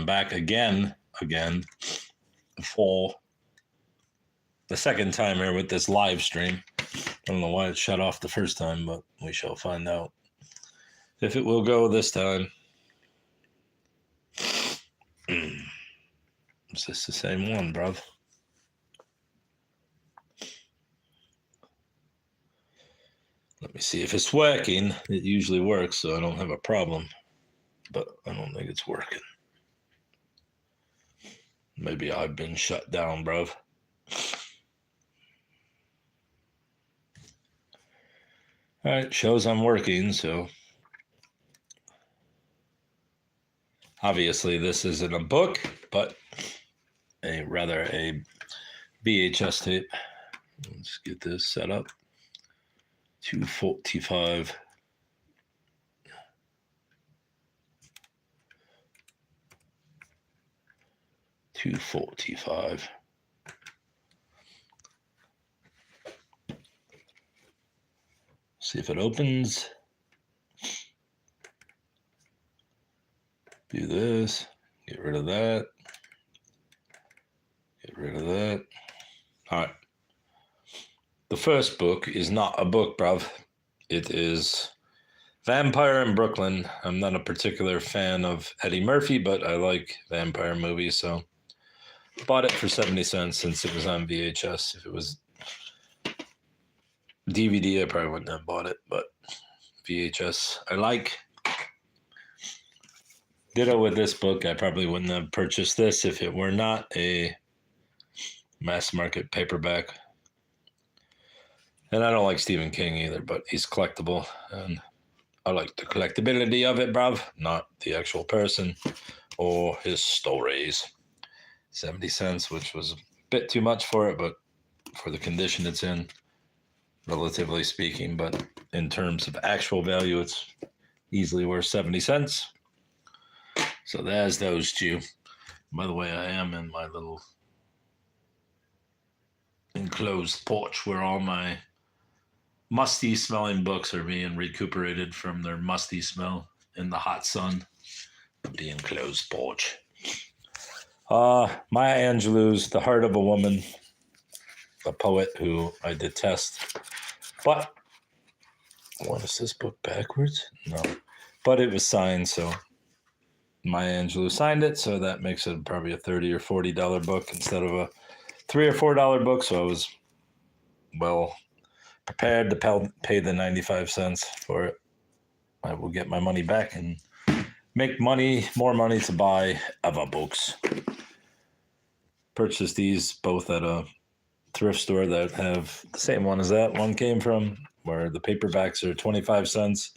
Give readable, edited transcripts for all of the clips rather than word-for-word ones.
back again for the second time here with this live stream. I don't know why it shut off the first time, but we shall find out if it will go this time. Is this the same one, bruv? Let me see if it's working. It usually works, so I don't have a problem. But I don't think it's working. Maybe I've been shut down, bruv. All right, shows I'm working, so obviously this isn't a book, but a VHS tape. Let's get this set up. 245. See if it opens. Do this. Get rid of that. Get rid of that. All right. The first book is not a book, bruv. It is Vampire in Brooklyn. I'm not a particular fan of Eddie Murphy, but I like vampire movies, so bought it for 70 cents since it was on VHS. If it was DVD, I probably wouldn't have bought it, but VHS, I like. Ditto with this book. I probably wouldn't have purchased this if it were not a mass market paperback. And I don't like Stephen King either, but he's collectible, and I like the collectability of it, bruv, not the actual person or his stories. 70 cents, which was a bit too much for it, but for the condition it's in, relatively speaking, but in terms of actual value, it's easily worth 70 cents. So there's those two. By the way, I am in my little enclosed porch where all my musty smelling books are being recuperated from their musty smell in the hot sun of the enclosed porch. Maya Angelou's The Heart of a Woman, a poet who I detest. But what is this book backwards? No. But it was signed, so Maya Angelou signed it, so that makes it probably a $30 or $40 book instead of a $3 or $4 book. So I was well prepared to pay the 95 cents for it. I will get my money back and make more money to buy other books. Purchased these both at a thrift store that have the same one as that one came from, where the paperbacks are 25 cents.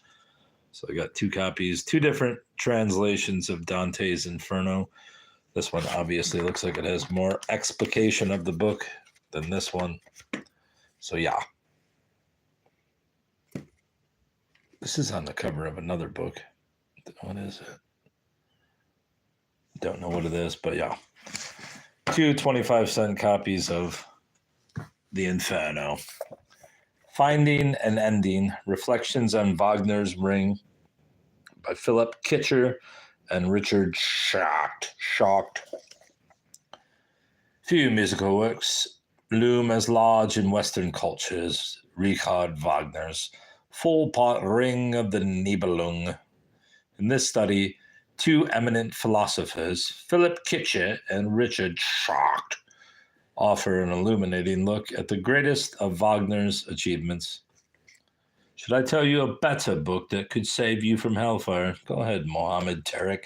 So I got two copies, two different translations of Dante's Inferno. This one obviously looks like it has more explication of the book than this one. So yeah. This is on the cover of another book. What is it? Don't know what it is, but yeah. Two 25-cent copies of The Inferno. Finding an Ending, Reflections on Wagner's Ring by Philip Kitcher and Richard Schacht. Few musical works loom as large in Western cultures. Richard Wagner's full-part Ring of the Nibelung. In this study, two eminent philosophers, Philip Kitcher and Richard Schacht, offer an illuminating look at the greatest of Wagner's achievements. Should I tell you a better book that could save you from hellfire? Go ahead, Mohammed Tarek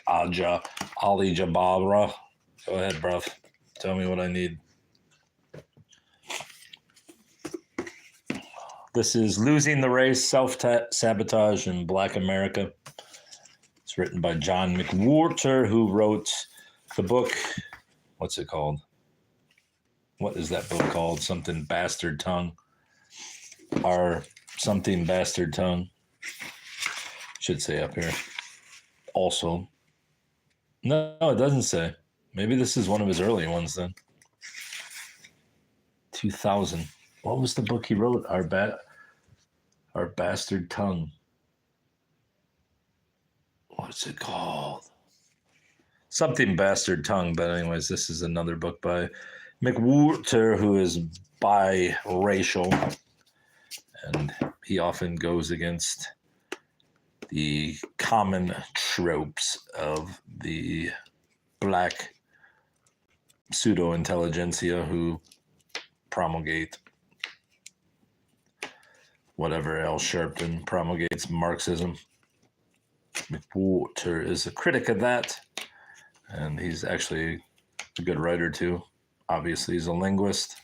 Aja Ali Jabara. Go ahead, bruv. Tell me what I need. This is Losing the Race, Self-Sabotage in Black America. It's written by John McWhorter, who wrote the book. What's it called? What is that book called? Something Bastard Tongue. Or something Bastard Tongue. Should say up here. Also. No, it doesn't say. Maybe this is one of his early ones then. 2000. What was the book he wrote? Our Bastard Tongue. What's it called? something bastard tongue. But anyways, this is another book by McWhorter, who is biracial, and he often goes against the common tropes of the black pseudo-intelligentsia who promulgate whatever Al Sharpton promulgates Marxism. McWhorter is a critic of that, and he's actually a good writer too. Obviously, he's a linguist,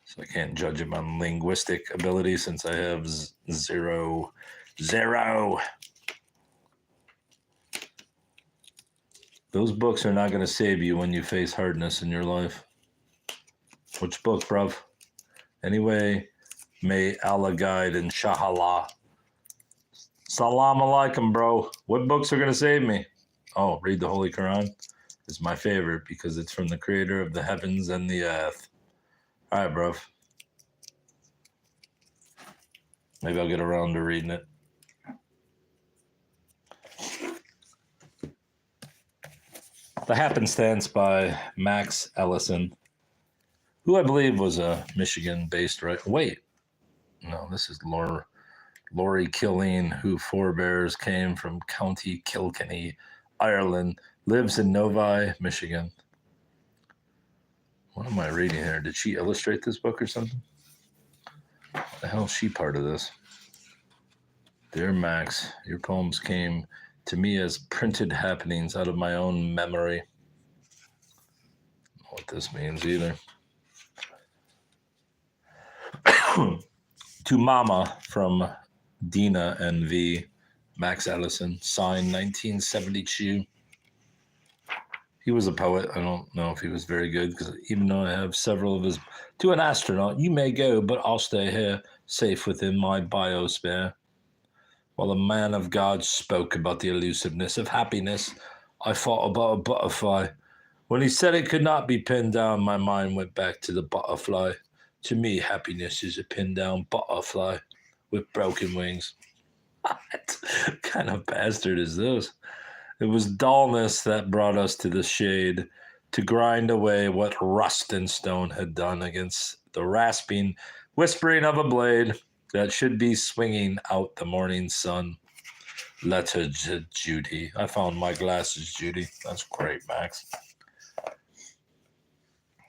so I can't judge him on linguistic ability since I have zero. Those books are not going to save you when you face hardness in your life. Which book, bruv? Anyway, may Allah guide, inshallah. Salam alaikum, bro. What books are going to save me? Oh, read the Holy Quran. It's my favorite because it's from the creator of the heavens and the earth. All right, bruv. Maybe I'll get around to reading it. The Happenstance by Max Ellison, who I believe was a Michigan-based writer. Wait, no, this is Laurie Killeen, who forebears came from County Kilkenny, Ireland, lives in Novi, Michigan. What am I reading here? Did she illustrate this book or something? What the hell is she part of this? Dear Max, your poems came to me as printed happenings out of my own memory. I don't know what this means either. To Mama from Dina and V. Max Ellison, signed 1972. He was a poet. I don't know if he was very good, because even though I have several of his... To an astronaut, you may go, but I'll stay here, safe within my biosphere. While a man of God spoke about the elusiveness of happiness, I thought about a butterfly. When he said it could not be pinned down, my mind went back to the butterfly. To me, happiness is a pinned down butterfly with broken wings. What kind of bastard is this? It was dullness that brought us to the shade, to grind away what rust and stone had done against the rasping, whispering of a blade that should be swinging out the morning sun. Letter to Judy. I found my glasses, Judy. That's great, Max.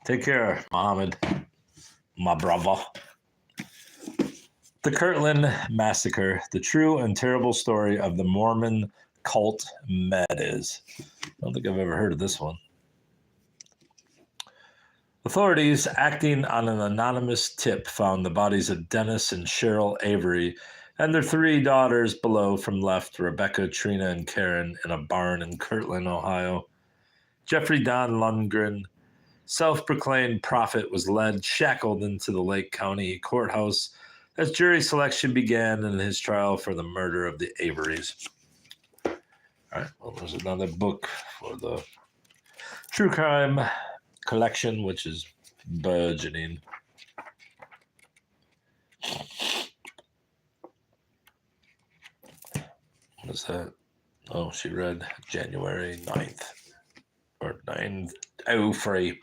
Take care, Mohammed, my brother. The Kirtland Massacre, the true and terrible story of the Mormon cult Medes. I don't think I've ever heard of this one. Authorities, acting on an anonymous tip, found the bodies of Dennis and Cheryl Avery and their 3 daughters below from left, Rebecca, Trina, and Karen, in a barn in Kirtland, Ohio. Jeffrey Don Lundgren, self-proclaimed prophet, was led shackled into the Lake County courthouse as jury selection began in his trial for the murder of the Averys. All right, well, there's another book for the true crime collection, which is burgeoning. What is that? Oh, she read January 9th or 903.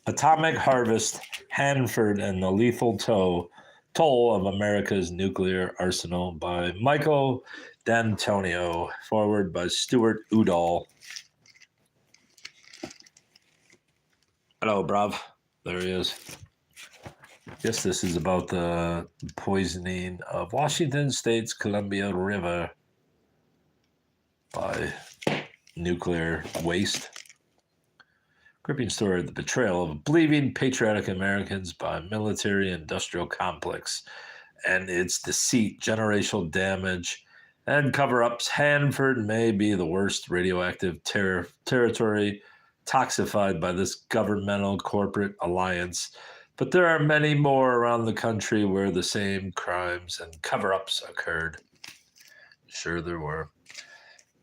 Atomic Harvest, Hanford and the Lethal Toll of America's Nuclear Arsenal by Michael D'Antonio, forward by Stuart Udall. Hello, bruv. There he is. Guess this is about the poisoning of Washington State's Columbia River by nuclear waste. Gripping story of the betrayal of believing patriotic Americans by military-industrial complex and its deceit, generational damage, and cover-ups. Hanford may be the worst radioactive territory toxified by this governmental corporate alliance, but there are many more around the country where the same crimes and cover-ups occurred. Sure there were.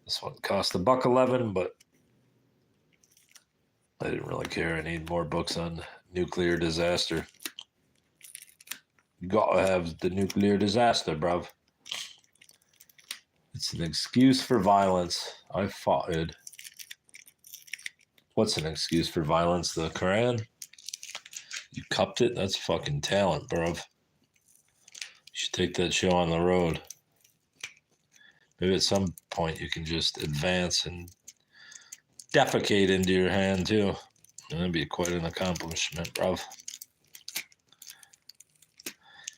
This one cost $1.11, but I didn't really care. I need more books on nuclear disaster. You gotta have the nuclear disaster, bruv. It's an excuse for violence. I fought it. What's an excuse for violence? The Quran? You cupped it? That's fucking talent, bruv. You should take that show on the road. Maybe at some point you can just advance and defecate into your hand, too. That'd be quite an accomplishment, bruv.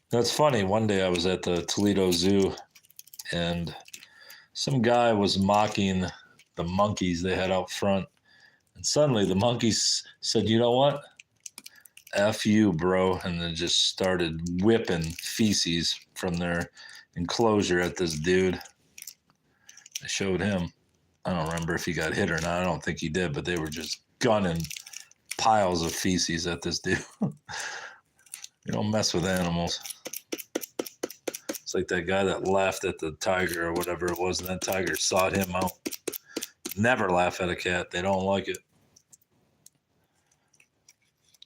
That's funny. One day I was at the Toledo Zoo, and some guy was mocking the monkeys they had out front. And suddenly the monkeys said, you know what? F you, bro. And then just started whipping feces from their enclosure at this dude. I showed him. I don't remember if he got hit or not. I don't think he did, but they were just gunning piles of feces at this dude. You don't mess with animals. It's like that guy that laughed at the tiger or whatever it was, and that tiger sought him out. Never laugh at a cat. They don't like it.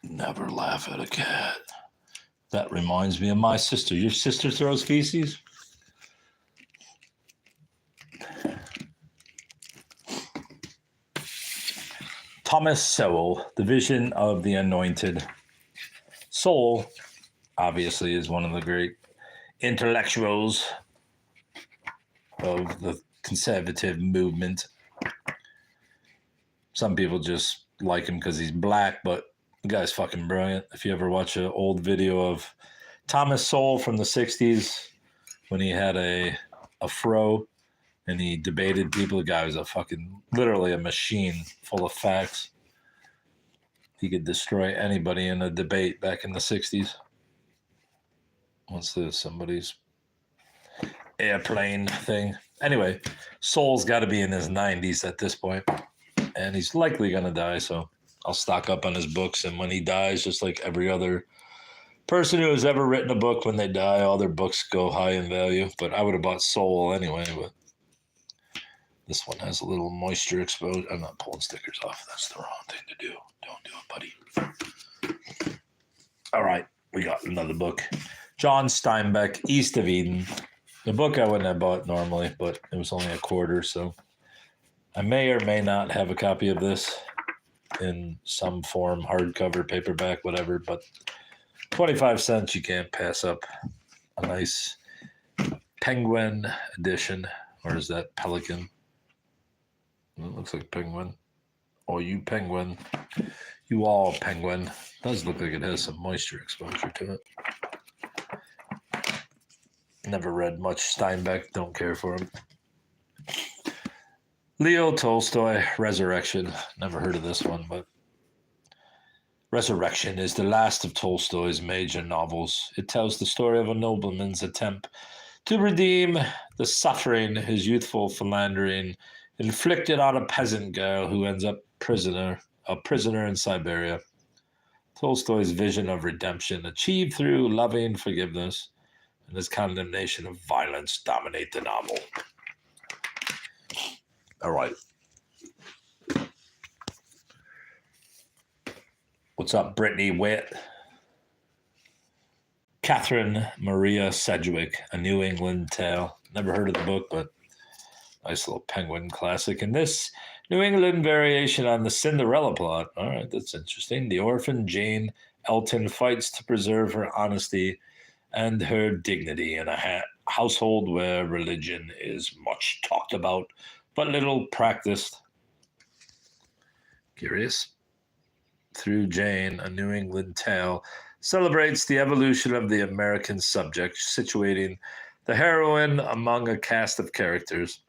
Never laugh at a cat. That reminds me of my sister. Your sister throws feces? Thomas Sowell, The Vision of the Anointed. Sowell, obviously, is one of the great intellectuals of the conservative movement. Some people just like him because he's black, but the guy's fucking brilliant. If you ever watch an old video of Thomas Sowell from the 60s when he had a fro and he debated people, the guy was literally a machine full of facts. He could destroy anybody in a debate back in the 60s. What's this? Somebody's airplane thing. Anyway, Sowell's got to be in his 90s at this point, and he's likely going to die, so I'll stock up on his books, and when he dies, just like every other person who has ever written a book, when they die, all their books go high in value. But I would have bought Sowell anyway, but this one has a little moisture exposed. I'm not pulling stickers off. That's the wrong thing to do. Don't do it, buddy. All right, we got another book. John Steinbeck, East of Eden. The book I wouldn't have bought normally, but it was only $0.25, so I may or may not have a copy of this in some form, hardcover, paperback, whatever, but 25 cents, you can't pass up a nice Penguin edition. Or is that Pelican? It looks like Penguin. Oh, you Penguin. You all Penguin. It does look like it has some moisture exposure to it. Never read much Steinbeck. Don't care for him. Leo Tolstoy, Resurrection. Never heard of this one, but Resurrection is the last of Tolstoy's major novels. It tells the story of a nobleman's attempt to redeem the suffering his youthful philandering inflicted on a peasant girl who ends up a prisoner in Siberia. Tolstoy's vision of redemption achieved through loving forgiveness and his condemnation of violence dominate the novel. All right. What's up, Brittany Witt? Catherine Maria Sedgwick, A New England Tale. Never heard of the book, but nice little Penguin classic. And this New England variation on the Cinderella plot. All right, that's interesting. The orphan Jane Elton fights to preserve her honesty and her dignity in a household where religion is much talked about, but little practiced. Curious. Through Jane, A New England Tale celebrates the evolution of the American subject, situating the heroine among a cast of characters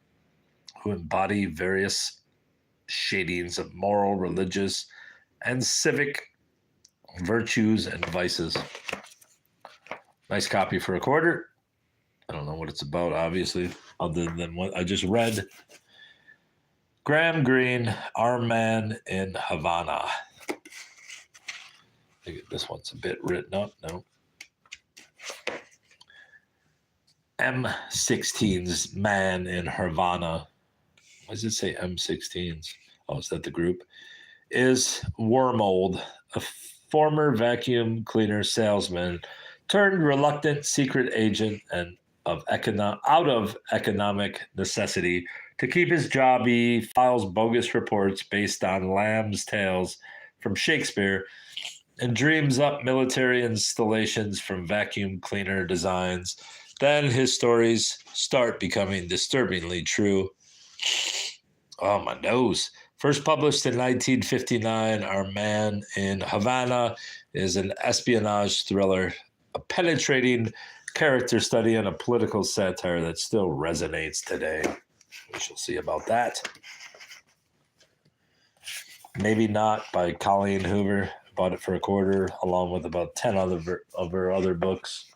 who embody various shadings of moral, religious, and civic virtues and vices. Nice copy for $0.25. I don't know what it's about, obviously, other than what I just read. Graham Greene, Our Man in Havana. I think this one's a bit written up. No. M16's Man in Havana. Why does it say M16s? Oh, is that the group? Is Wormold, a former vacuum cleaner salesman turned reluctant secret agent and out of economic necessity. To keep his job, he files bogus reports based on lamb's tales from Shakespeare and dreams up military installations from vacuum cleaner designs. Then his stories start becoming disturbingly true. Oh, my nose. First published in 1959, Our Man in Havana is an espionage thriller, a penetrating character study, and a political satire that still resonates today. We shall see about that. Maybe Not by Colleen Hoover. Bought it for $25, along with about 10 of her other books,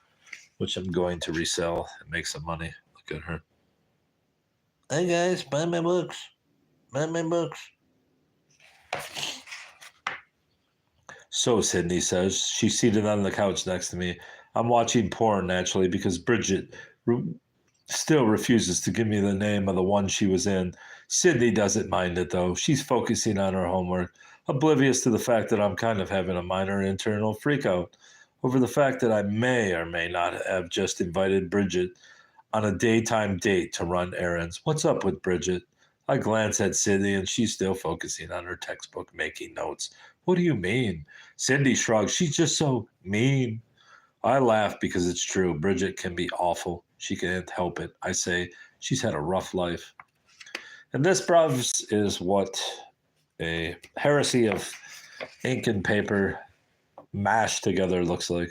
which I'm going to resell and make some money. Look at her. Hey guys, buy my books. Buy my books. So, Sydney says, she's seated on the couch next to me. I'm watching porn, naturally, because Bridget still refuses to give me the name of the one she was in. Sydney doesn't mind it, though. She's focusing on her homework, oblivious to the fact that I'm kind of having a minor internal freakout over the fact that I may or may not have just invited Bridget on a daytime date to run errands. What's up with Bridget? I glance at Cindy, and she's still focusing on her textbook, making notes. What do you mean? Cindy shrugs. She's just so mean. I laugh because it's true. Bridget can be awful. She can't help it. I say she's had a rough life. And this, bruvs, is what a heresy of ink and paper mashed together looks like.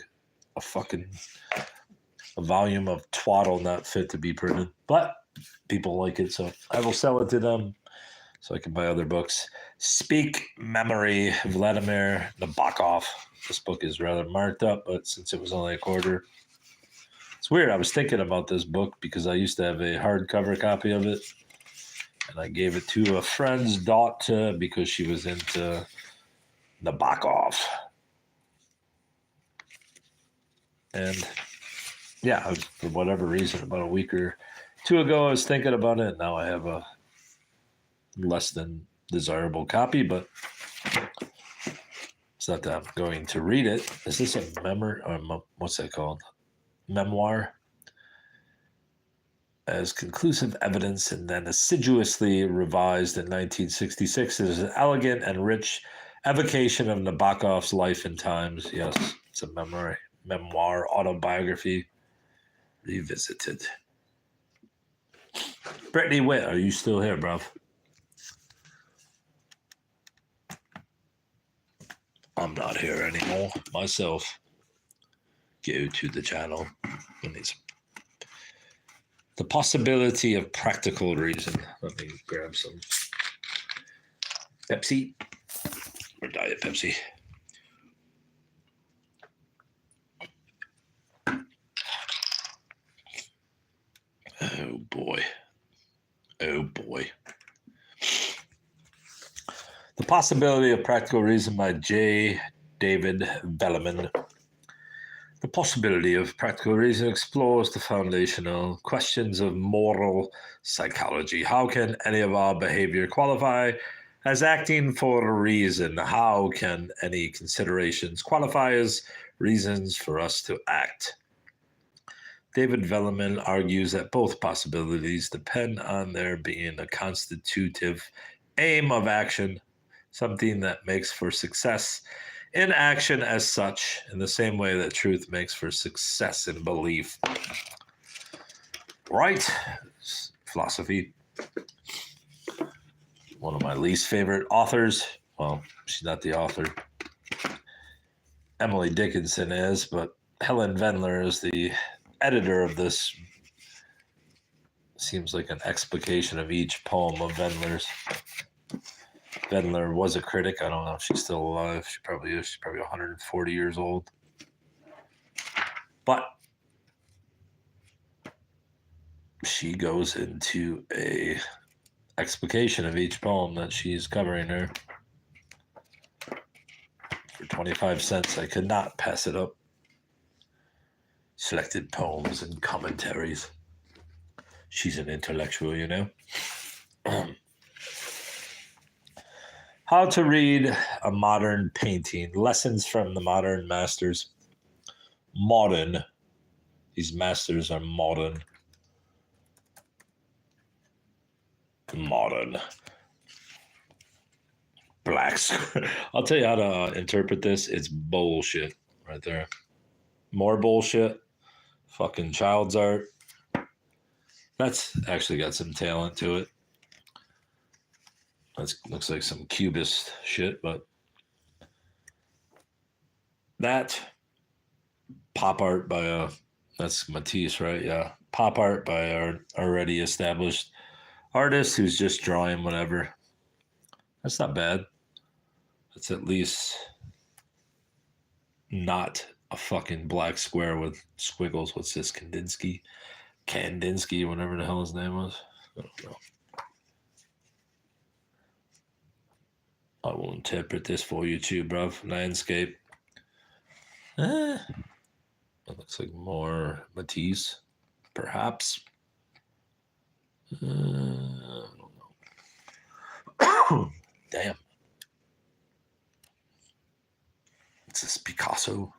A volume of twaddle not fit to be printed. But people like it, so I will sell it to them so I can buy other books. Speak Memory, Vladimir Nabokov. This book is rather marked up, but since it was only $25, it's weird. I was thinking about this book because I used to have a hardcover copy of it, and I gave it to a friend's daughter because she was into Nabokov. And yeah, for whatever reason, about a week or two ago, I was thinking about it. Now I have a less than desirable copy, but it's not that I'm going to read it. Is this a memoir? What's that called? Memoir? As conclusive evidence and then assiduously revised in 1966, it is an elegant and rich evocation of Nabokov's life and times. Yes, it's a memoir, autobiography, revisited. Brittany Witt, are you still here, bruv? I'm not here anymore myself. Go to the channel. The Possibility of Practical Reason. Let me grab some Pepsi or Diet Pepsi. Oh boy. Oh boy. The Possibility of Practical Reason by J. David Velleman. The Possibility of Practical Reason explores the foundational questions of moral psychology. How can any of our behavior qualify as acting for a reason? How can any considerations qualify as reasons for us to act? David Velleman argues that both possibilities depend on there being a constitutive aim of action, something that makes for success in action as such, in the same way that truth makes for success in belief. Right? Philosophy. One of my least favorite authors. Well, she's not the author. Emily Dickinson is, but Helen Vendler is the editor of this. Seems like an explication of each poem of Vendler's. Vendler was a critic. I don't know if she's still alive. She probably is. She's probably 140 years old. But she goes into a explication of each poem that she's covering her. For 25 cents, I could not pass it up. Selected poems and commentaries. She's an intellectual, you know. How to read a modern painting. Lessons from the modern masters. Modern These masters are modern. Modern. Black square. I'll tell you how to interpret this. It's bullshit right there. More bullshit. Fucking child's art. That's actually got some talent to it. That looks like some cubist shit, but that pop art by that's Matisse, right? Yeah. Pop art by our already established artist who's just drawing whatever. That's not bad. That's at least not a fucking black square with squiggles. What's this? Kandinsky, whatever the hell his name was. I don't know. I will interpret this for you too, bruv. Landscape. That looks like more Matisse, perhaps. I don't know. Damn. It's this Picasso.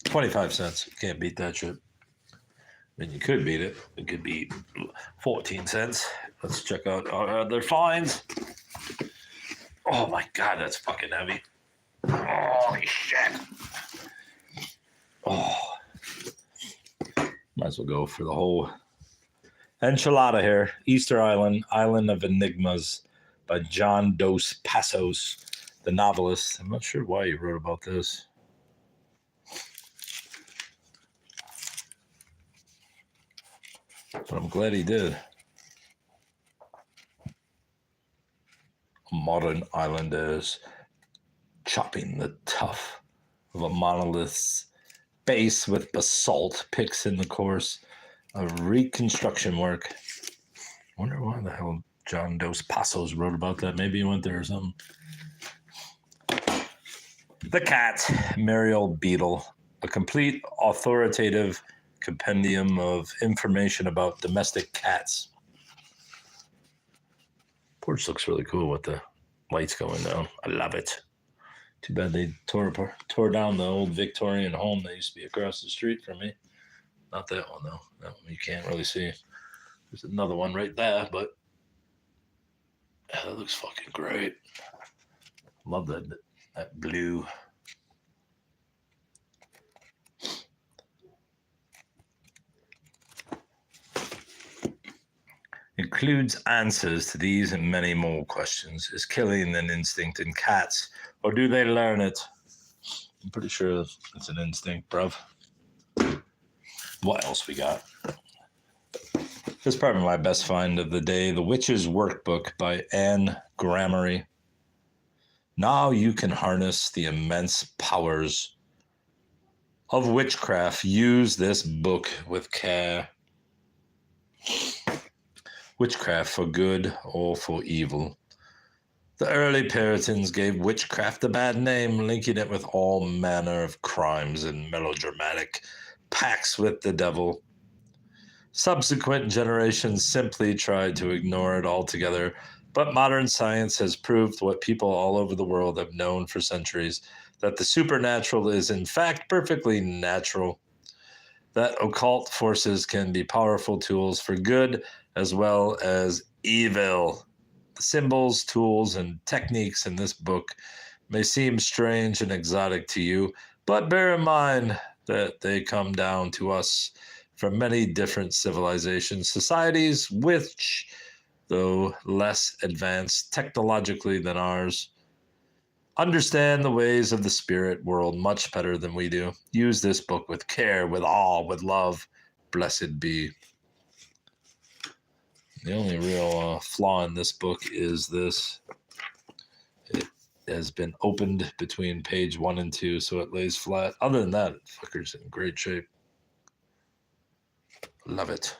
$0.25. Can't beat that shit. I mean, you could beat it. It could be 14 cents. Let's check out our other finds. Oh my God, that's fucking heavy. Holy shit. Oh. Might as well go for the whole enchilada here. Easter Island, Island of Enigmas by John Dos Passos, the novelist. I'm not sure why he wrote about this. But I'm glad he did. A modern island is chopping the tough of a monolith's base with basalt picks in the course of reconstruction work. I wonder why the hell John Dos Passos wrote about that. Maybe he went there or something. The Cat, Muriel Beadle, a complete authoritative compendium of information about domestic cats. Porch looks really cool with the lights going down. I love it. Too bad they tore down the old Victorian home that used to be across the street from me. Not that one, though. That one you can't really see. There's another one right there, but yeah, that looks fucking great. Love that blue. Includes answers to these and many more questions. Is killing an instinct in cats, or do they learn it? I'm pretty sure it's an instinct, bruv. What else we got? This is probably my best find of the day. The Witch's Workbook by Anne Grammary. Now you can harness the immense powers of witchcraft. Use this book with care. Witchcraft for good or for evil. The early Puritans gave witchcraft a bad name, linking it with all manner of crimes and melodramatic pacts with the devil. Subsequent generations simply tried to ignore it altogether, but modern science has proved what people all over the world have known for centuries, that the supernatural is in fact perfectly natural, that occult forces can be powerful tools for good as well as evil. The symbols, tools, and techniques in this book may seem strange and exotic to you, but bear in mind that they come down to us from many different civilizations, societies which, though less advanced technologically than ours, understand the ways of the spirit world much better than we do. Use this book with care, with awe, with love. Blessed be. The only real flaw in this book is this. It has been opened between page 1 and 2, so it lays flat. Other than that, fucker's in great shape. Love it.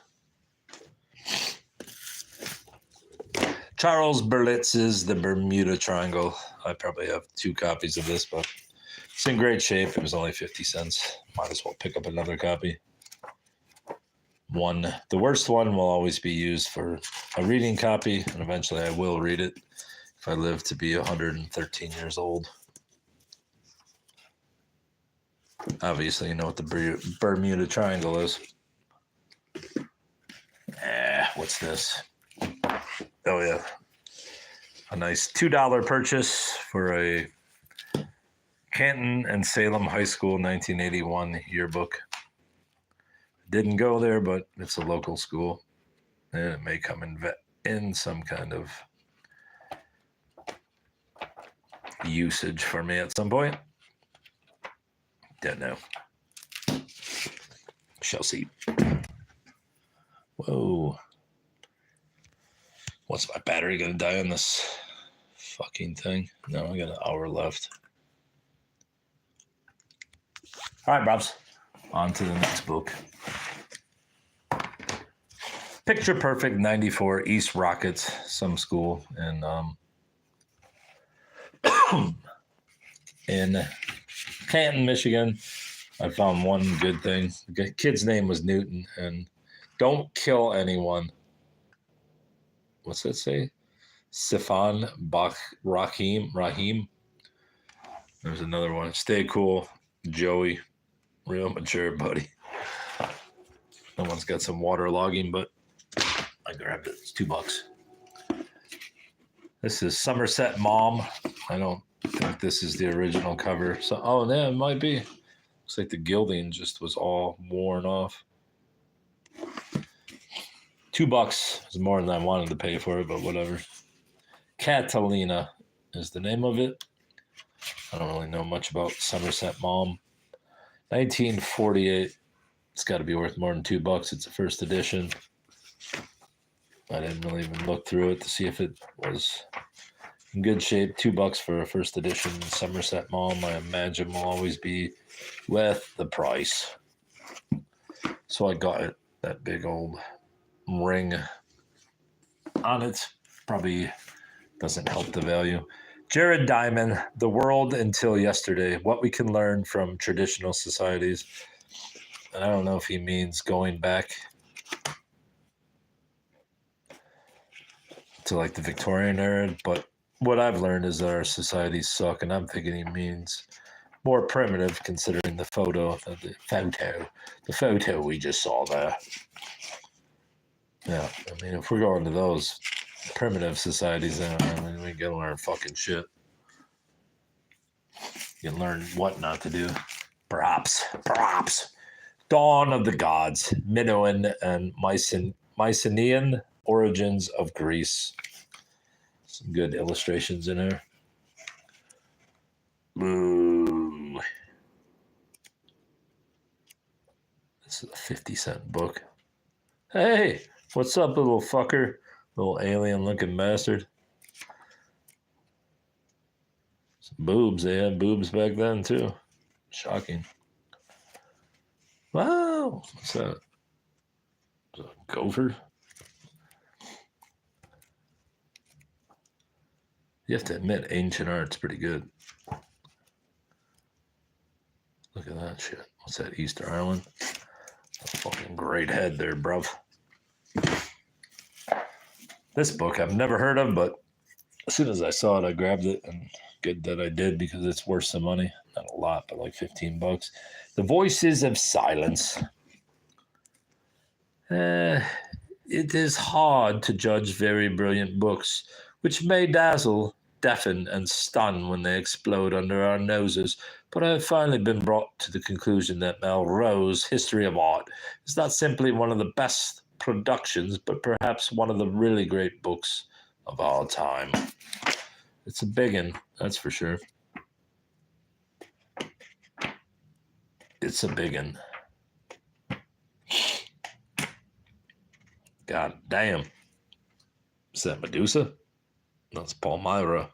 Charles Berlitz's The Bermuda Triangle. I probably have 2 copies of this, but it's in great shape. It was only 50 cents. Might as well pick up another copy. The worst one will always be used for a reading copy, and eventually I will read it if I live to be 113 years old. Obviously, you know what the Bermuda Triangle is. What's this? Oh, yeah. A nice $2 purchase for a Canton and Salem High School 1981 yearbook. Didn't go there, but it's a local school. And it may come in some kind of usage for me at some point. Don't know. Shall see. Whoa. What's my battery gonna die on this fucking thing? No, I got an hour left. All right, Bobs. On to the next book. Picture Perfect 94 East Rockets, some school in Canton, Michigan. I found one good thing. The kid's name was Newton, and don't kill anyone. What's that say? Sifan Rahim. There's another one. Stay cool, Joey. Real mature, buddy. No one's got some waterlogging, but I grabbed it. It's $2. This is Somerset Maugham. I don't think this is the original cover. So, oh, yeah, it might be. Looks like the gilding just was all worn off. $2 is more than I wanted to pay for it, but whatever. Catalina is the name of it. I don't really know much about Somerset Maugham. 1948. It's got to be worth more than $2. It's a first edition. I didn't really even look through it to see if it was in good shape. $2 for a first edition Somerset Maugham, I imagine, will always be worth the price. So I got it. That big old ring on it probably doesn't help the value. Jared Diamond, The World Until Yesterday, What We Can Learn from Traditional Societies. And I don't know if he means going back to like the Victorian era, but what I've learned is that our societies suck, and I'm thinking he means more primitive considering the photo we just saw there. Yeah, I mean, if we're going to those primitive societies, then I mean, we gotta learn fucking shit. You can learn what not to do. Perhaps. Dawn of the Gods, Minoan and Mycenaean Origins of Greece. Some good illustrations in here. Ooh. This is a 50-cent book. Hey, what's up, little fucker? Little alien-looking bastard. Some boobs. They had boobs back then, too. Shocking. Wow. What's that? Is that a gopher? You have to admit, ancient art's pretty good. Look at that shit. What's that, Easter Island? That's a fucking great head there, bruv. This book I've never heard of, but as soon as I saw it, I grabbed it, and good that I did because it's worth some money. Not a lot, but like $15. The Voices of Silence. It is hard to judge very brilliant books, which may dazzle, deafen, and stun when they explode under our noses, but I have finally been brought to the conclusion that Melrose History of Art is not simply one of the best productions, but perhaps one of the really great books of all time. It's a biggin', that's for sure. It's a biggin'. God damn. Is that Medusa? That's Palmyra.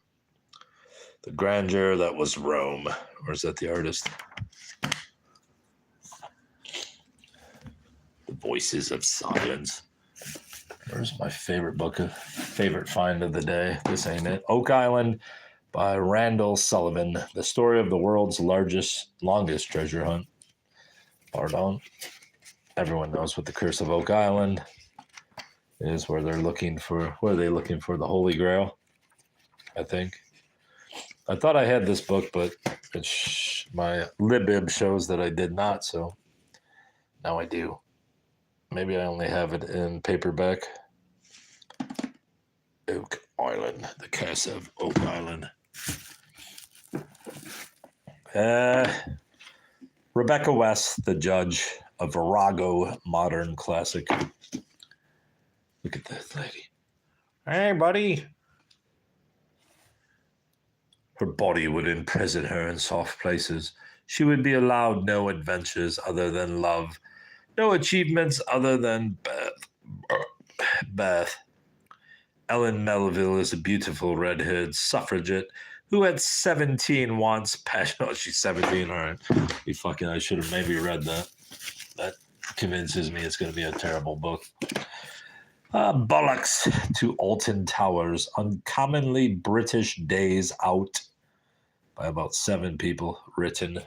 The grandeur that was Rome. Or is that the artist? The Voices of Silence. Where's my favorite book, favorite find of the day? This ain't it. Oak Island by Randall Sullivan. The story of the world's longest treasure hunt. Pardon. Everyone knows what the Curse of Oak Island is, where they're looking for, what are they looking for? The Holy Grail, I think. I thought I had this book, but my libib shows that I did not, so now I do. Maybe I only have it in paperback. Oak Island, The Curse of Oak Island. Rebecca West, the judge, a Virago modern classic. Look at this lady. Hey, buddy. Her body would imprison her in soft places. She would be allowed no adventures other than love, no achievements other than birth. Ellen Melville is a beautiful red-haired suffragette who at 17 wants passion. Oh, she's 17, all right. I should have maybe read that. That convinces me it's going to be a terrible book. Bollocks to Alton Towers, Uncommonly British Days Out, by about 7 people, written.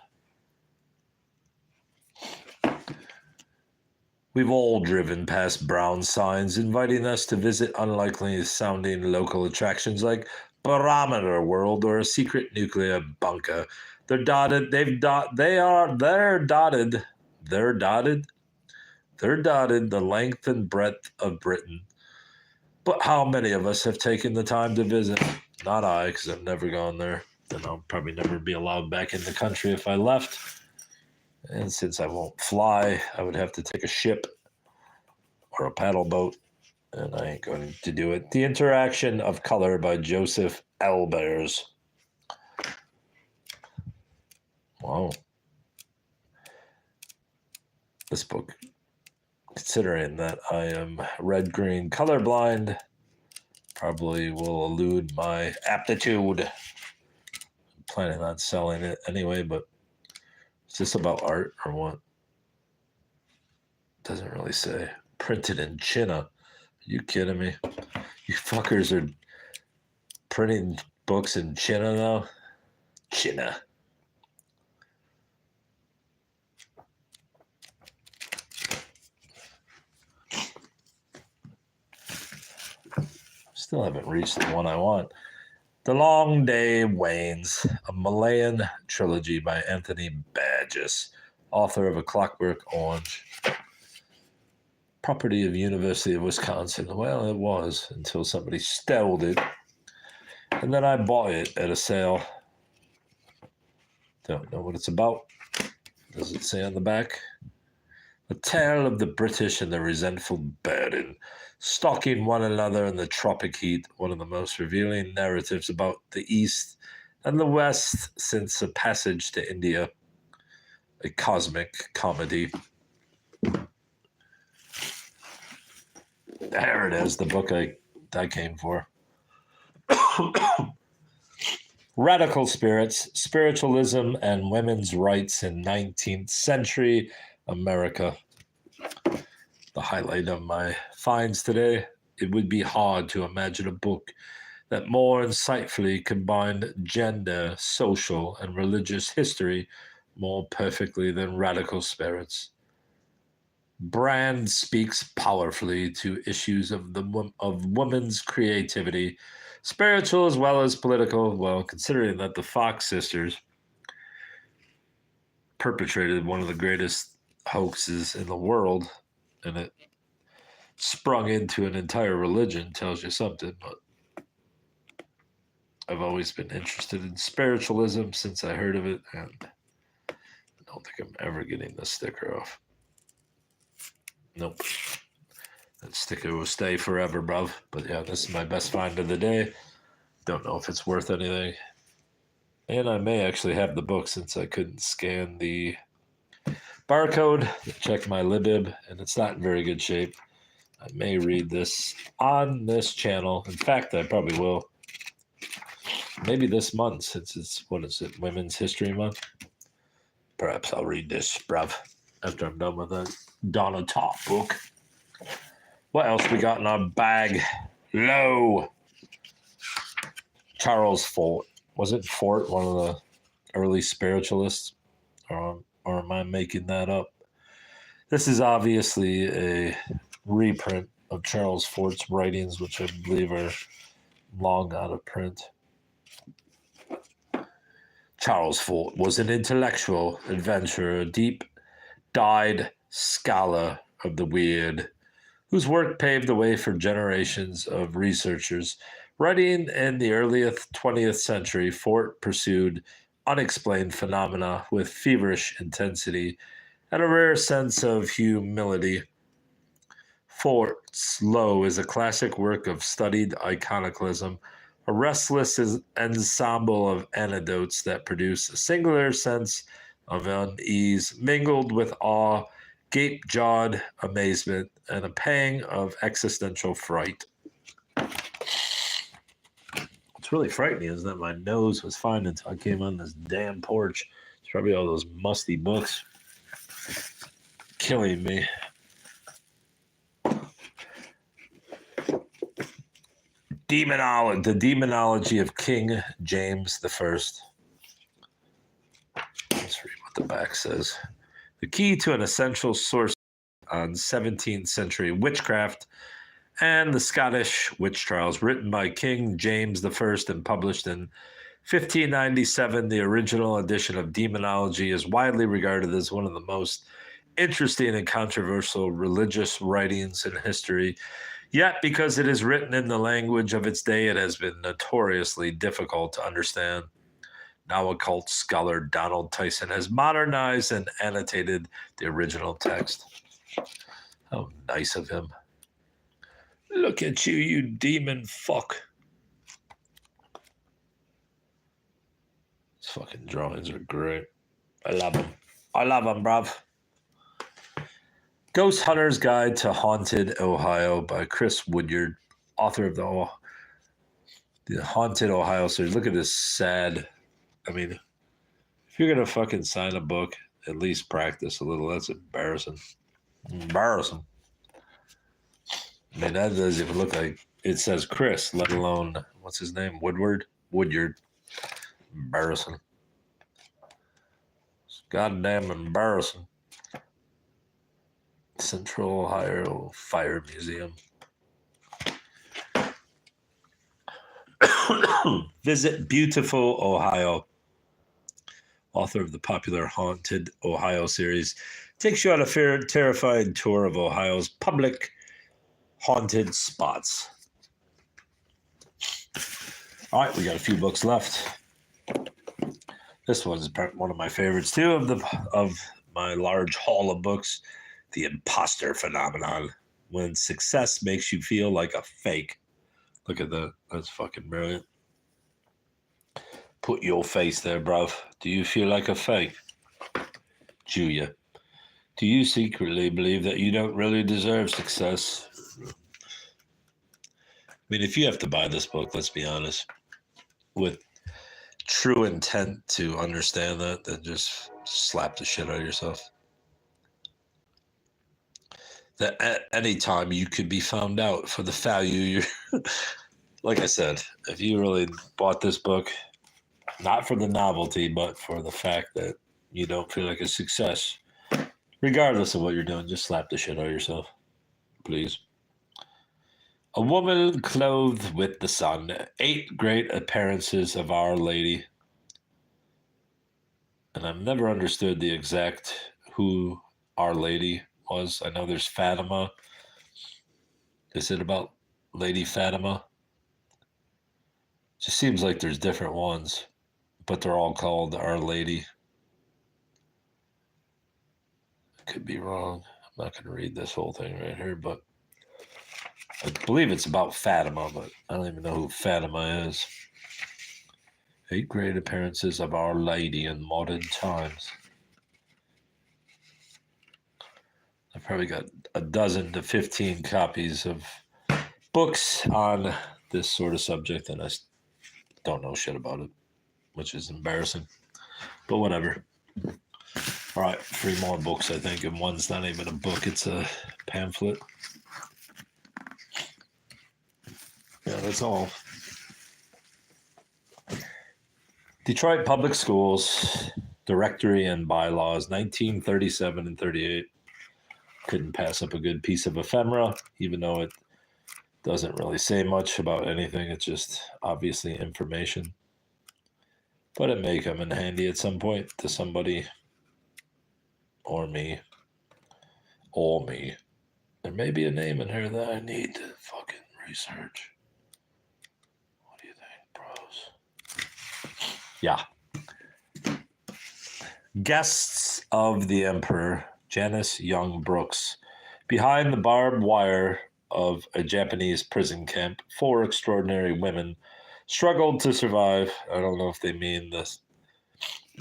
We've all driven past brown signs inviting us to visit unlikely sounding local attractions like Barometer World or a secret nuclear bunker. They're dotted the length and breadth of Britain. But how many of us have taken the time to visit? Not I, because I've never gone there. And I'll probably never be allowed back in the country if I left. And since I won't fly, I would have to take a ship or a paddle boat. And I ain't going to do it. The Interaction of Color by Joseph Albers. Wow. This book, considering that I am red-green colorblind, probably will elude my aptitude. I'm planning on selling it anyway, but is this about art or what? Doesn't really say. Printed in China. Are you kidding me? You fuckers are printing books in China now? China. Still haven't reached the one I want. The Long Day Wanes, a Malayan trilogy by Anthony Burgess, author of A Clockwork Orange. Property of University of Wisconsin. Well, it was until somebody stole it. And then I bought it at a sale. Don't know what it's about. Does it say on the back? A tale of the British and the resentful burden, stalking one another in the tropic heat, one of the most revealing narratives about the East and the West since the passage to India. A cosmic comedy. There it is, the book I came for. Radical Spirits, Spiritualism and Women's Rights in 19th Century America. The highlight of my finds today. It would be hard to imagine a book that more insightfully combined gender, social, and religious history more perfectly than Radical Spirits. Brand speaks powerfully to issues of women's creativity, spiritual as well as political. Well, considering that the Fox sisters perpetrated one of the greatest hoaxes in the world, and it sprung into an entire religion, tells you something. But I've always been interested in spiritualism since I heard of it, and I don't think I'm ever getting this sticker off. Nope. That sticker will stay forever, bruv. But yeah, this is my best find of the day. Don't know if it's worth anything. And I may actually have the book since I couldn't scan the barcode. Check my libib, and it's not in very good shape. I may read this on this channel. In fact, I probably will. Maybe this month, since it's, Women's History Month. Perhaps I'll read this, bruv, after I'm done with that Donna Tartt book. What else we got in our bag? Low. Charles Fort. Was it Fort, one of the early spiritualists? Or am I making that up? This is obviously a reprint of Charles Fort's writings, which I believe are long out of print. Charles Fort was an intellectual adventurer, deep-dyed scholar of the weird, whose work paved the way for generations of researchers. Writing in the early 20th century, Fort pursued unexplained phenomena with feverish intensity and a rare sense of humility. Fort's Low is a classic work of studied iconoclasm, a restless ensemble of anecdotes that produce a singular sense of unease, mingled with awe, gape-jawed amazement, and a pang of existential fright. What's really frightening is that my nose was fine until I came on this damn porch. It's probably all those musty books killing me. The Demonology of King James I. Let's read what the back says. The key to an essential source on 17th century witchcraft and the Scottish witch trials, written by King James I and published in 1597. The original edition of Demonology is widely regarded as one of the most interesting and controversial religious writings in history. Yet, because it is written in the language of its day, it has been notoriously difficult to understand. Now, occult scholar Donald Tyson has modernized and annotated the original text. How nice of him. Look at you, you demon fuck. These fucking drawings are great. I love them. I love them, bruv. Ghost Hunter's Guide to Haunted Ohio by Chris Woodyard, author of the Haunted Ohio series. Look at this sad. I mean, if you're going to fucking sign a book, at least practice a little. That's embarrassing. Embarrassing. I mean, that doesn't even look like it says Chris, let alone, what's his name? Woodyard. Embarrassing. It's goddamn embarrassing. Central Ohio Fire Museum. Visit Beautiful Ohio. Author of the popular Haunted Ohio series, takes you on a terrifying tour of Ohio's public haunted spots. All right, we got a few books left. This one's one of my favorites too of my large haul of books. The Imposter Phenomenon, when success makes you feel like a fake. Look at that. That's fucking brilliant. Put your face there, bruv. Do you feel like a fake? Julia, do you secretly believe that you don't really deserve success? I mean, if you have to buy this book, let's be honest, with true intent to understand that, then just slap the shit out of yourself. That at any time you could be found out for the value you're... Like I said, if you really bought this book, not for the novelty, but for the fact that you don't feel like a success, regardless of what you're doing, just slap the shit out of yourself, please. A Woman Clothed with the Sun, 8 Great Appearances of Our Lady. And I've never understood the exact who Our Lady was. I know there's Fatima. Is it about Lady Fatima? Just seems like there's different ones, but they're all called Our Lady. I could be wrong. I'm not going to read this whole thing right here, but I believe it's about Fatima, but I don't even know who Fatima is. 8 Great Appearances of Our Lady in Modern Times. I've probably got a dozen to 15 copies of books on this sort of subject, and I don't know shit about it, which is embarrassing. But whatever. All right, 3 more books, I think, and one's not even a book, it's a pamphlet. Yeah, that's all. Detroit Public Schools, Directory and Bylaws, 1937 and 38. Couldn't pass up a good piece of ephemera, even though it doesn't really say much about anything. It's just obviously information. But it may come in handy at some point to somebody or me. Or me. There may be a name in here that I need to fucking research. What do you think, bros? Yeah. Guests of the Emperor, Janice Young Brooks. Behind the barbed wire of a Japanese prison camp, 4 extraordinary women struggled to survive. I don't know if they mean the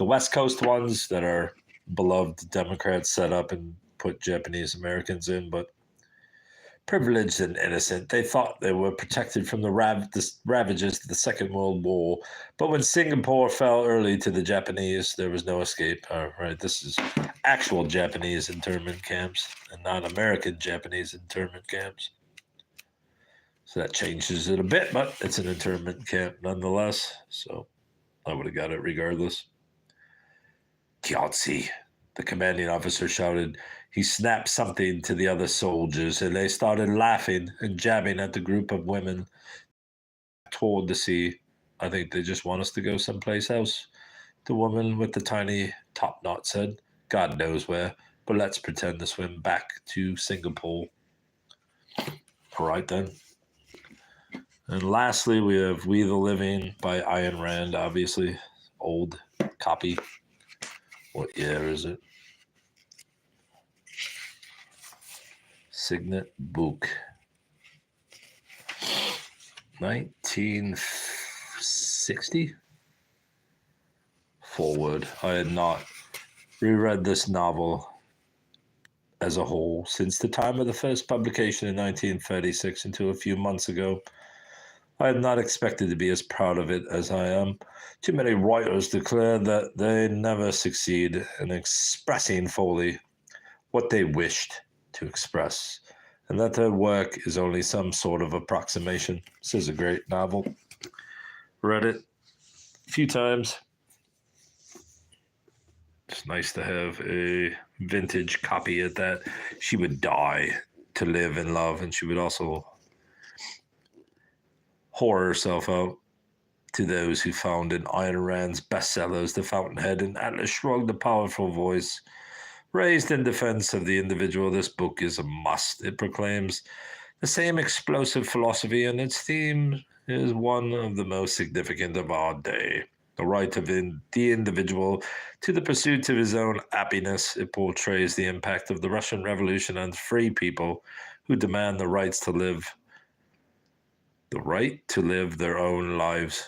West Coast ones that are beloved Democrats set up and put Japanese Americans in, but privileged and innocent. They thought they were protected from the ravages of the Second World War. But when Singapore fell early to the Japanese, there was no escape. All right, this is actual Japanese internment camps and not American Japanese internment camps. So that changes it a bit, but it's an internment camp nonetheless. So I would have got it regardless. Kyotsi, the commanding officer shouted. He snapped something to the other soldiers, and they started laughing and jabbing at the group of women toward the sea. I think they just want us to go someplace else. The woman with the tiny top knot said, God knows where, but let's pretend to swim back to Singapore. All right, then. And lastly, we have We the Living by Ayn Rand, obviously. Old copy. What year is it? Signet Book. 1960? Forward. I had not reread this novel as a whole since the time of the first publication in 1936 until a few months ago. I had not expected to be as proud of it as I am. Too many writers declare that they never succeed in expressing fully what they wished to express, and that their work is only some sort of approximation. This is a great novel. Read it a few times. It's nice to have a vintage copy at that. She would die to live and love, and she would also whore herself out to those who found in Ayn Rand's bestsellers The Fountainhead and Atlas Shrugged, a powerful voice raised in defense of the individual. This book is a must. It proclaims the same explosive philosophy, and its theme is one of the most significant of our day. The right of the individual to the pursuit of his own happiness. It portrays the impact of the Russian Revolution on free people who demand the right to live their own lives.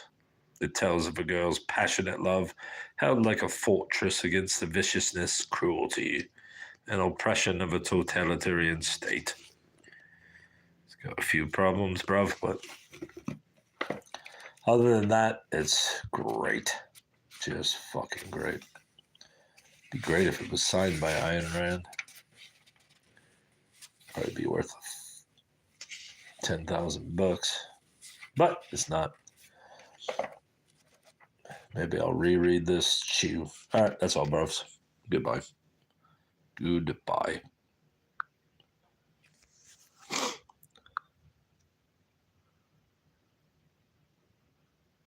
It tells of a girl's passionate love held like a fortress against the viciousness, cruelty, and oppression of a totalitarian state. It's got a few problems, bruv, but other than that, it's great. Just fucking great. Be great if it was signed by Ayn Rand. Probably be worth $10,000, but it's not. Maybe I'll reread this. Chew. All right, that's all, bros. Goodbye. Goodbye.